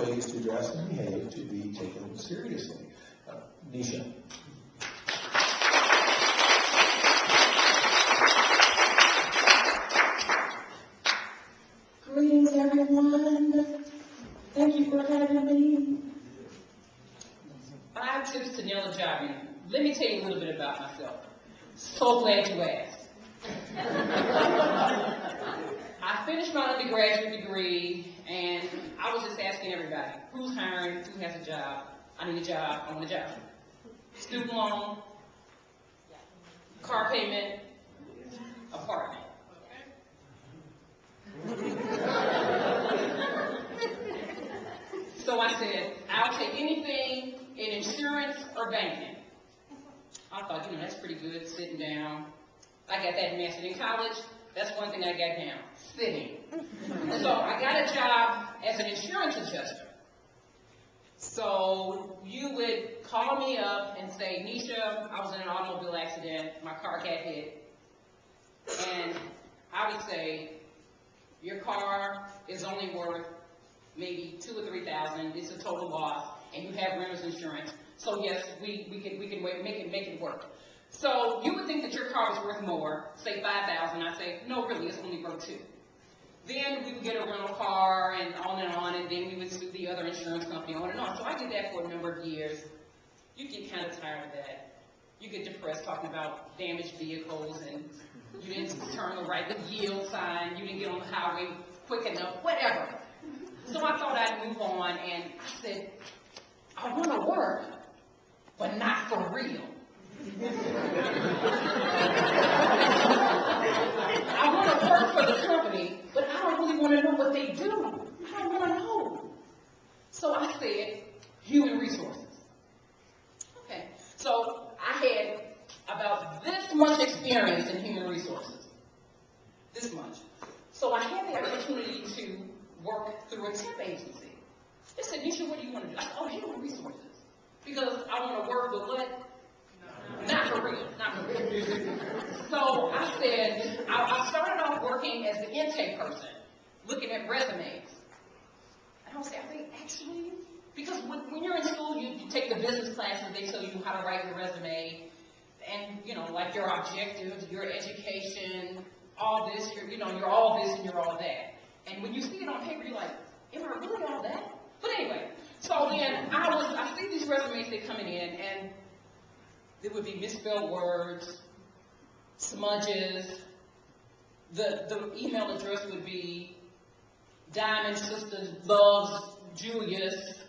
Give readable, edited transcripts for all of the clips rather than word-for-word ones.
ways to dress and behave to be taken seriously. Nisha. Greetings, everyone. Thank you for having me. 5 tips to nail a job interview. Let me tell you a little bit about myself. So glad you asked. I finished my undergraduate degree, and I was just asking everybody, who's hiring, who has a job? I need a job, I want a job. Student loan, car payment, apartment. So I said, I'll take anything in insurance or banking. I thought, that's pretty good, sitting down. I got that mastered in college. That's one thing I got down, sitting. So I got a job as an insurance adjuster. So you would call me up and say, Nisha, I was in an automobile accident, my car got hit. And I would say, your car is only worth maybe $2,000 or $3,000. It's a total loss, and you have renter's insurance. So yes, we can make it work. So you would think that your car was worth more, say $5,000. I'd say, no, really, it's only worth $2,000. Then we would get a rental car and on, and then we would sue the other insurance company on and on. So I did that for a number of years. You get kind of tired of that. You get depressed talking about damaged vehicles, and you didn't turn the right, the yield sign, you didn't get on the highway quick enough, whatever. So I thought I'd move on, and I said, I want to work, but not for real. I want to work for the company, but I don't really want to know what they do. I don't want to know. So I said, human resources. Okay, so I had about this much experience in human resources. This much. So I had the opportunity to work through a temp agency. They said, Nisha, what do you want to do? I said, oh, human resources. Because I want to work with what? Not for real. Not for real. So I said, I started off working as the intake person, looking at resumes. And I would say, I think actually, because when you're in school, you take the business classes, they tell you how to write your resume, and, like your objectives, your education, all this, you're all this and you're all that. And when you see it on paper, you're like, am I really all that? But anyway, so then I see these resumes, they're coming in, and there would be misspelled words, smudges. The email address would be Diamond Sister Loves Julius,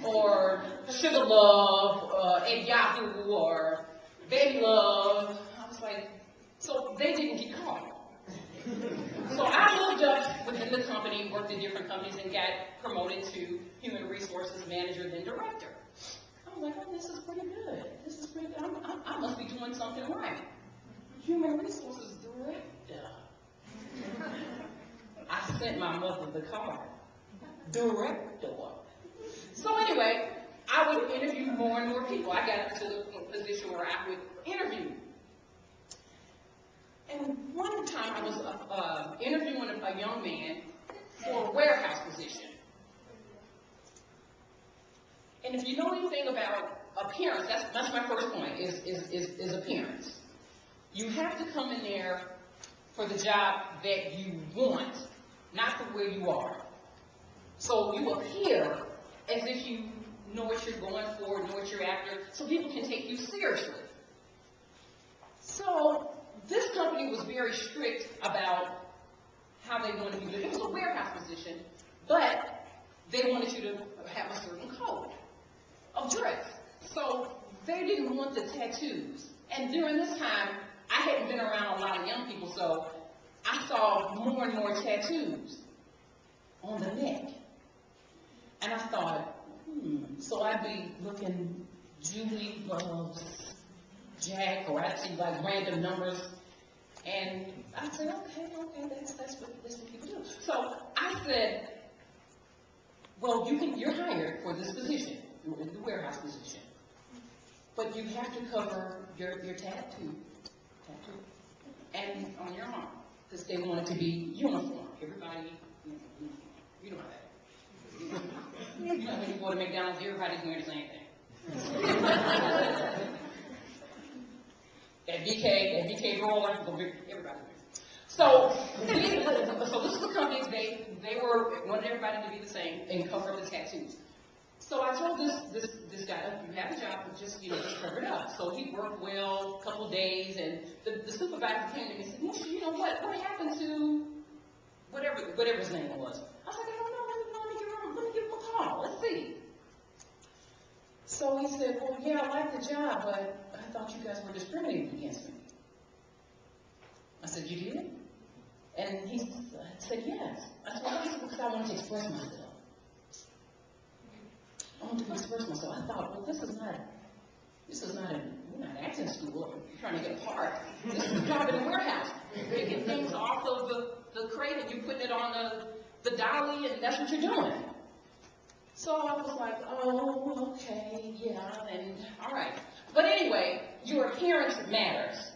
or Sugar Love at Yahoo, or Baby Love. I was like, so they didn't get caught. So I moved up within the company, worked in different companies, and got promoted to human resources manager, then director. I was like, oh, this is pretty good. This is pretty good. I must be doing something right. Human resources director. I sent my mother the card. Director. So anyway, I would interview more and more people. I got to the position where I would interview. And one time I was interviewing a young man for a warehouse position. And if you know anything about appearance, that's my first point, is appearance. You have to come in there for the job that you want, not for where you are. So you appear as if you know what you're going for, know what you're after, so people can take you seriously. So this company was very strict about how they wanted you to do it. It was a warehouse position, but they wanted you to have a certain code of dress. So they didn't want the tattoos. And during this time, I hadn't been around a lot of young people, so I saw more and more tattoos on the neck. And I thought, so I'd be looking Julie loves Jack, or I'd see like random numbers, and I said, okay, that's what people do. So I said, well, you're hired for this position, the warehouse position, but you have to cover your tattoo, and on your arm, because they want it to be uniform. Everybody, you know how that. You know, when you go to McDonald's, everybody's wearing the same thing. At BK Roller, everybody's wearing. So this is the companies, they wanted everybody to be the same and cover up the tattoos. So I told this guy, you have a job, but just, just cover it up. So he worked well, a couple days, and the supervisor came to me and said, Nisha, you know what happened to whatever his name was? I was like, I don't know, let me give him a call, let's see. So he said, well, yeah, I like the job, but I thought you guys were discriminating against me. I said, you did? And he said, yes. I said, well, because I wanted to express myself. I wanted to express myself. I thought, well, we're not acting school, or trying to get a part. This is a job in the warehouse. You're taking things off of the crate and you're putting it on the dolly, and that's what you're doing. So I was like, oh, okay, yeah, and all right. But anyway, your appearance matters.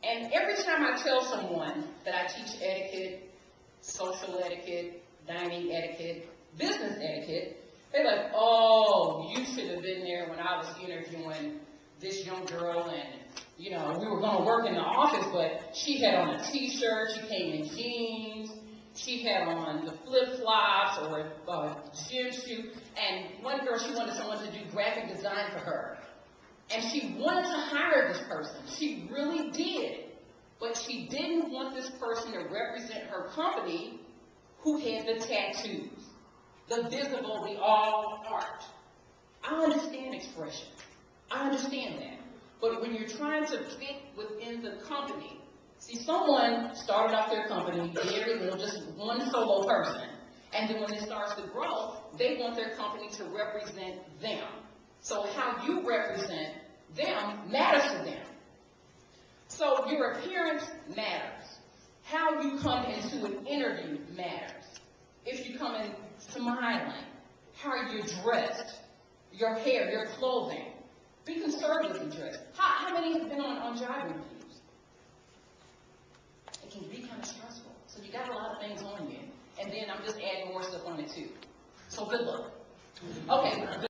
And every time I tell someone that I teach etiquette, social etiquette, dining etiquette, business etiquette, they're like, oh, you should have been there when I was interviewing this young girl, and, we were going to work in the office, but she had on a t-shirt, she came in jeans, she had on the flip-flops or a gym shoe, and one girl, she wanted someone to do graphic design for her. And she wanted to hire this person. She really did. But she didn't want this person to represent her company who had the tattoos, the visible, the all art. I understand expression. I understand that. But when you're trying to fit within the company, see, someone started off their company very little, just one solo person. And then when it starts to grow, they want their company to represent them. So how you represent them matters to them. So your appearance matters. How you come into an interview matters. If you come in smiling, how you're dressed, your hair, your clothing. Be conservatively dressed. How many have been on job interviews? It can be kind of stressful. So you got a lot of things on you. And then I'm just adding more stuff on it too. So good luck. Okay.